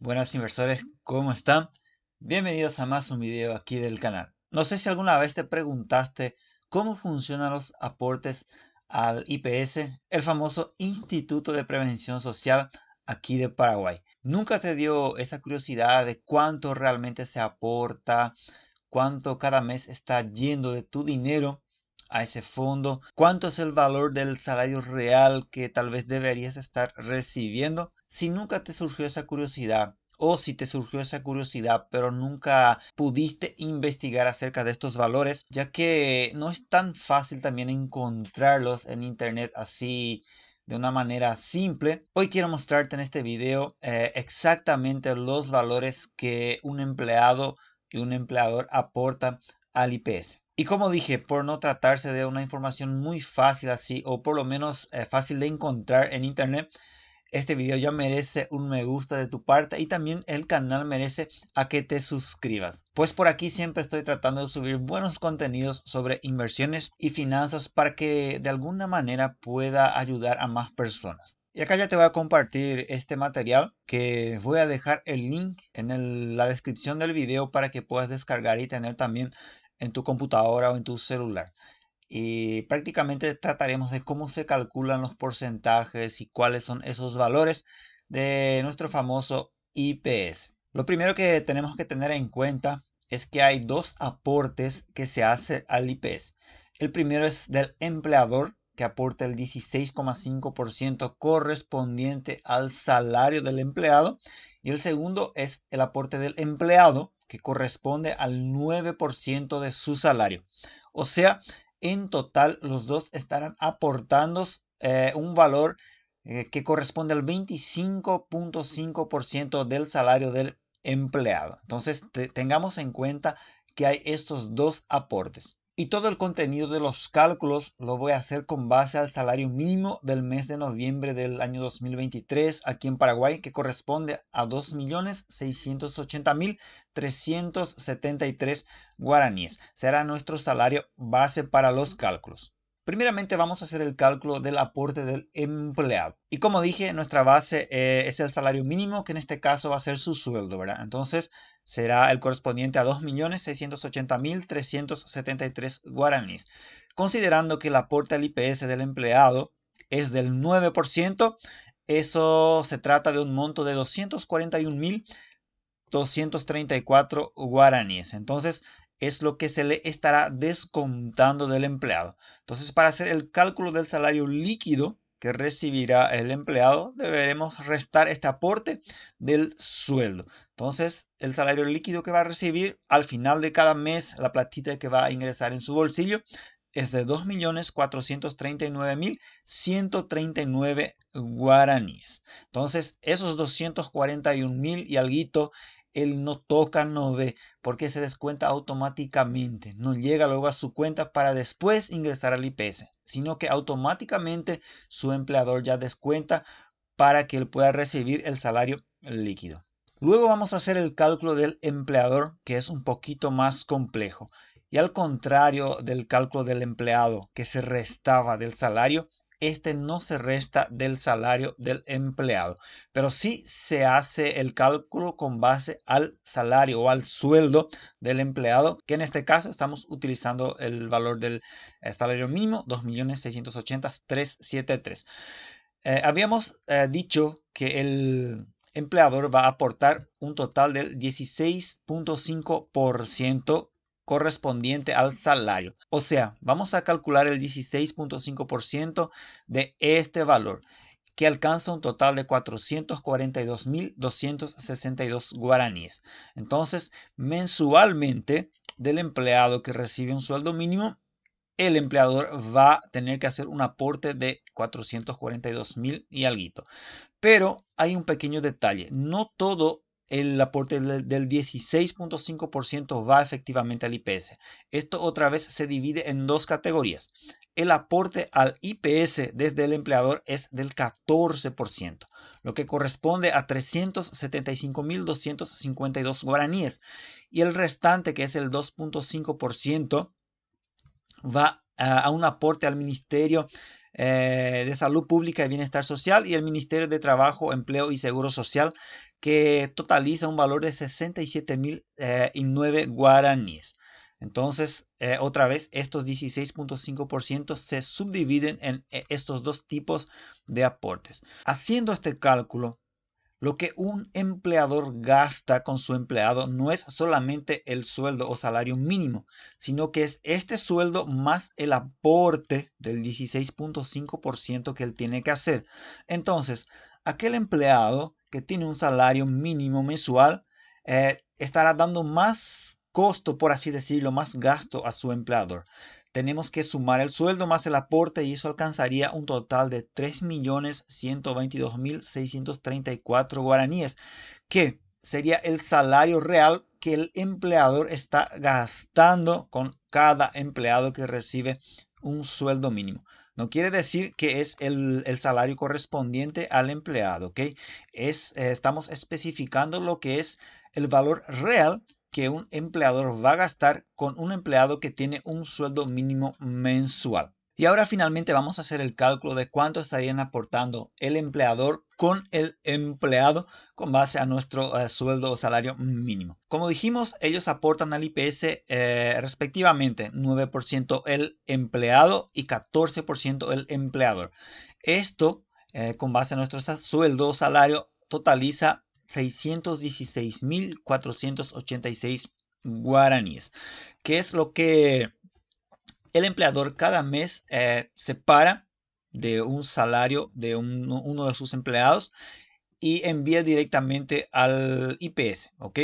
Buenas inversores, ¿cómo están? Bienvenidos a más un video aquí del canal. No sé si alguna vez te preguntaste cómo funcionan los aportes al IPS, el famoso Instituto de Prevención Social aquí de Paraguay. ¿Nunca te dio esa curiosidad de cuánto realmente se aporta, cuánto cada mes está yendo de tu dinero a ese fondo, cuánto es el valor del salario real que tal vez deberías estar recibiendo? Si nunca te surgió esa curiosidad, o si te surgió esa curiosidad pero nunca pudiste investigar acerca de estos valores, ya que no es tan fácil también encontrarlos en internet así de una manera simple, hoy quiero mostrarte en este video exactamente los valores que un empleado y un empleador aportan al IPS. Y como dije, por no tratarse de una información muy fácil así, o por lo menos fácil de encontrar en internet, este video ya merece un me gusta de tu parte y también el canal merece a que te suscribas. Pues por aquí siempre estoy tratando de subir buenos contenidos sobre inversiones y finanzas para que de alguna manera pueda ayudar a más personas. Y acá ya te voy a compartir este material que voy a dejar el link en la descripción del video para que puedas descargar y tener también en tu computadora o en tu celular. Y prácticamente trataremos de cómo se calculan los porcentajes y cuáles son esos valores de nuestro famoso IPS. Lo primero que tenemos que tener en cuenta es que hay dos aportes que se hace al IPS. El primero es del empleador, que aporta el 16,5% correspondiente al salario del empleado. Y el segundo es el aporte del empleado, que corresponde al 9% de su salario. O sea, en total los dos estarán aportando un valor que corresponde al 25,5% del salario del empleado. Entonces tengamos en cuenta que hay estos dos aportes. Y todo el contenido de los cálculos lo voy a hacer con base al salario mínimo del mes de noviembre del año 2023 aquí en Paraguay, que corresponde a 2.680.373 guaraníes. Será nuestro salario base para los cálculos. Primeramente vamos a hacer el cálculo del aporte del empleado. Y como dije, nuestra base es el salario mínimo, que en este caso va a ser su sueldo, ¿verdad? Entonces será el correspondiente a 2.680.373 guaraníes. Considerando que el aporte al IPS del empleado es del 9%, eso se trata de un monto de 241.234 guaraníes. Entonces es lo que se le estará descontando del empleado. Entonces, para hacer el cálculo del salario líquido que recibirá el empleado, deberemos restar este aporte del sueldo. Entonces, el salario líquido que va a recibir al final de cada mes, la platita que va a ingresar en su bolsillo, es de 2.439.139 guaraníes. Entonces, esos 241.000 y alguito, él no toca, no ve, porque se descuenta automáticamente. No llega luego a su cuenta para después ingresar al IPS, sino que automáticamente su empleador ya descuenta para que él pueda recibir el salario líquido. Luego vamos a hacer el cálculo del empleador, que es un poquito más complejo. Y al contrario del cálculo del empleado, que se restaba del salario, este no se resta del salario del empleado, pero sí se hace el cálculo con base al salario o al sueldo del empleado, que en este caso estamos utilizando el valor del salario mínimo, 2.680.373. Habíamos dicho que el empleador va a aportar un total del 16,5% correspondiente al salario. O sea, vamos a calcular el 16,5% de este valor, que alcanza un total de 442.262 guaraníes. Entonces, mensualmente del empleado que recibe un sueldo mínimo, el empleador va a tener que hacer un aporte de 442.000 y alguito. Pero hay un pequeño detalle. No todo el aporte del 16,5% va efectivamente al IPS. Esto otra vez se divide en dos categorías. El aporte al IPS desde el empleador es del 14%, lo que corresponde a 375.252 guaraníes. Y el restante, que es el 2,5%, va a un aporte al ministerio de Salud Pública y Bienestar Social y el Ministerio de Trabajo, Empleo y Seguro Social, que totaliza un valor de 67.009 guaraníes. Entonces, otra vez, estos 16.5% se subdividen en estos dos tipos de aportes. Haciendo este cálculo, lo que un empleador gasta con su empleado no es solamente el sueldo o salario mínimo, sino que es este sueldo más el aporte del 16.5% que él tiene que hacer. Entonces, aquel empleado que tiene un salario mínimo mensual estará dando más costo, por así decirlo, más gasto a su empleador. Tenemos que sumar el sueldo más el aporte y eso alcanzaría un total de 3.122.634 guaraníes, que sería el salario real que el empleador está gastando con cada empleado que recibe un sueldo mínimo. No quiere decir que es el salario correspondiente al empleado, ¿ok? Estamos especificando lo que es el valor real que un empleador va a gastar con un empleado que tiene un sueldo mínimo mensual. Y ahora finalmente vamos a hacer el cálculo de cuánto estarían aportando el empleador con el empleado con base a nuestro sueldo o salario mínimo. Como dijimos, ellos aportan al IPS respectivamente 9% el empleado y 14% el empleador. Esto con base a nuestro sueldo o salario totaliza 616.486 guaraníes, que es lo que el empleador cada mes separa de un salario de uno de sus empleados y envía directamente al IPS, ¿ok?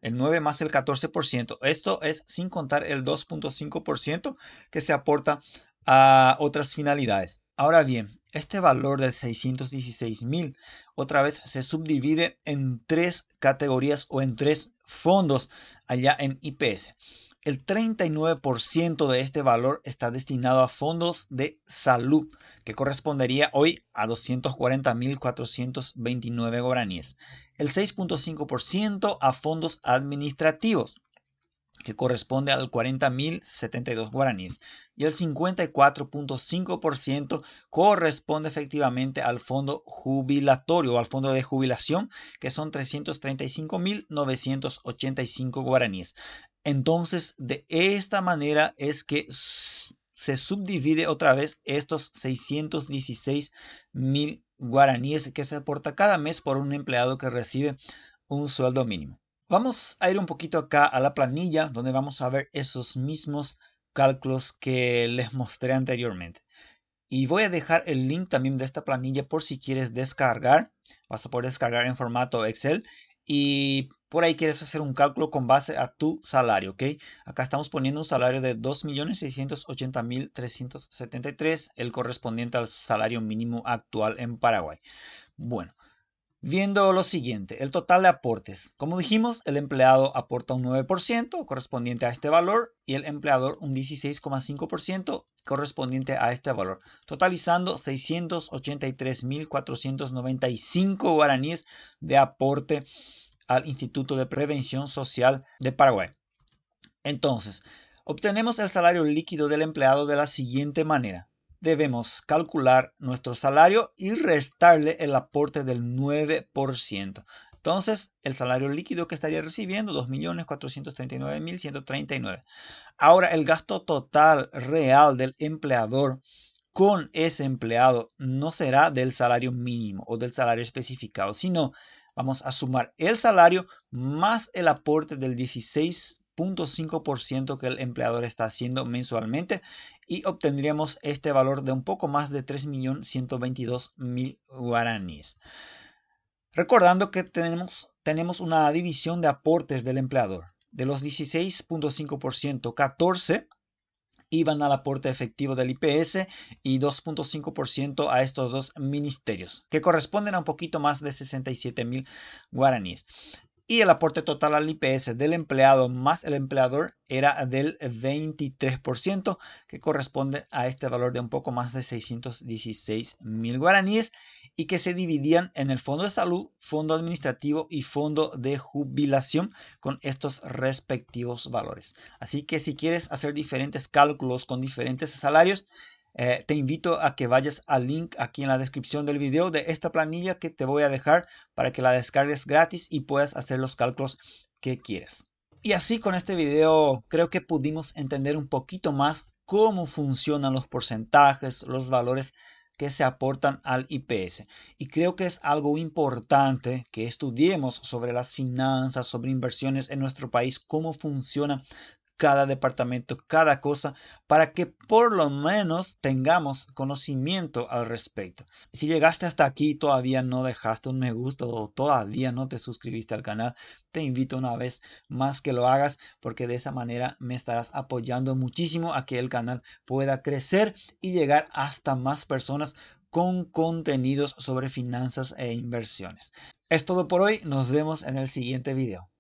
El 9 más el 14%. Esto es sin contar el 2.5% que se aporta a otras finalidades. Ahora bien, este valor de 616.000 otra vez se subdivide en tres categorías o en tres fondos allá en IPS. El 39% de este valor está destinado a fondos de salud, que correspondería hoy a 240.429 guaraníes. El 6.5% a fondos administrativos, que corresponde al 40.072 guaraníes. Y el 54.5% corresponde efectivamente al fondo jubilatorio o al fondo de jubilación, que son 335.985 guaraníes. Entonces, de esta manera es que se subdivide otra vez estos 616.000 guaraníes que se aporta cada mes por un empleado que recibe un sueldo mínimo. Vamos a ir un poquito acá a la planilla donde vamos a ver esos mismos cálculos que les mostré anteriormente. Y voy a dejar el link también de esta planilla por si quieres descargar. Vas a poder descargar en formato Excel y por ahí quieres hacer un cálculo con base a tu salario, ¿ok? Acá estamos poniendo un salario de 2.680.373, el correspondiente al salario mínimo actual en Paraguay. Bueno. Viendo lo siguiente, el total de aportes. Como dijimos, el empleado aporta un 9% correspondiente a este valor y el empleador un 16,5% correspondiente a este valor, totalizando 683.495 guaraníes de aporte al Instituto de Prevención Social de Paraguay. Entonces, obtenemos el salario líquido del empleado de la siguiente manera. Debemos calcular nuestro salario y restarle el aporte del 9%. Entonces, el salario líquido que estaría recibiendo, 2.439.139. Ahora, el gasto total real del empleador con ese empleado no será del salario mínimo o del salario especificado, sino vamos a sumar el salario más el aporte del 16.5% que el empleador está haciendo mensualmente y obtendríamos este valor de un poco más de 3.122.000 guaraníes. Recordando que tenemos una división de aportes del empleador. De los 16.5%, 14 iban al aporte efectivo del IPS y 2.5% a estos dos ministerios, que corresponden a un poquito más de 67.000 guaraníes. Y el aporte total al IPS del empleado más el empleador era del 23%, que corresponde a este valor de un poco más de 616.000 guaraníes y que se dividían en el fondo de salud, fondo administrativo y fondo de jubilación con estos respectivos valores. Así que si quieres hacer diferentes cálculos con diferentes salarios, Te invito a que vayas al link aquí en la descripción del video de esta planilla que te voy a dejar para que la descargues gratis y puedas hacer los cálculos que quieras. Y así con este video creo que pudimos entender un poquito más cómo funcionan los porcentajes, los valores que se aportan al IPS. Y creo que es algo importante que estudiemos sobre las finanzas, sobre inversiones en nuestro país, cómo funciona cada departamento, cada cosa, para que por lo menos tengamos conocimiento al respecto. Si llegaste hasta aquí y todavía no dejaste un me gusta o todavía no te suscribiste al canal, te invito una vez más que lo hagas, porque de esa manera me estarás apoyando muchísimo a que el canal pueda crecer y llegar hasta más personas con contenidos sobre finanzas e inversiones. Es todo por hoy, nos vemos en el siguiente video.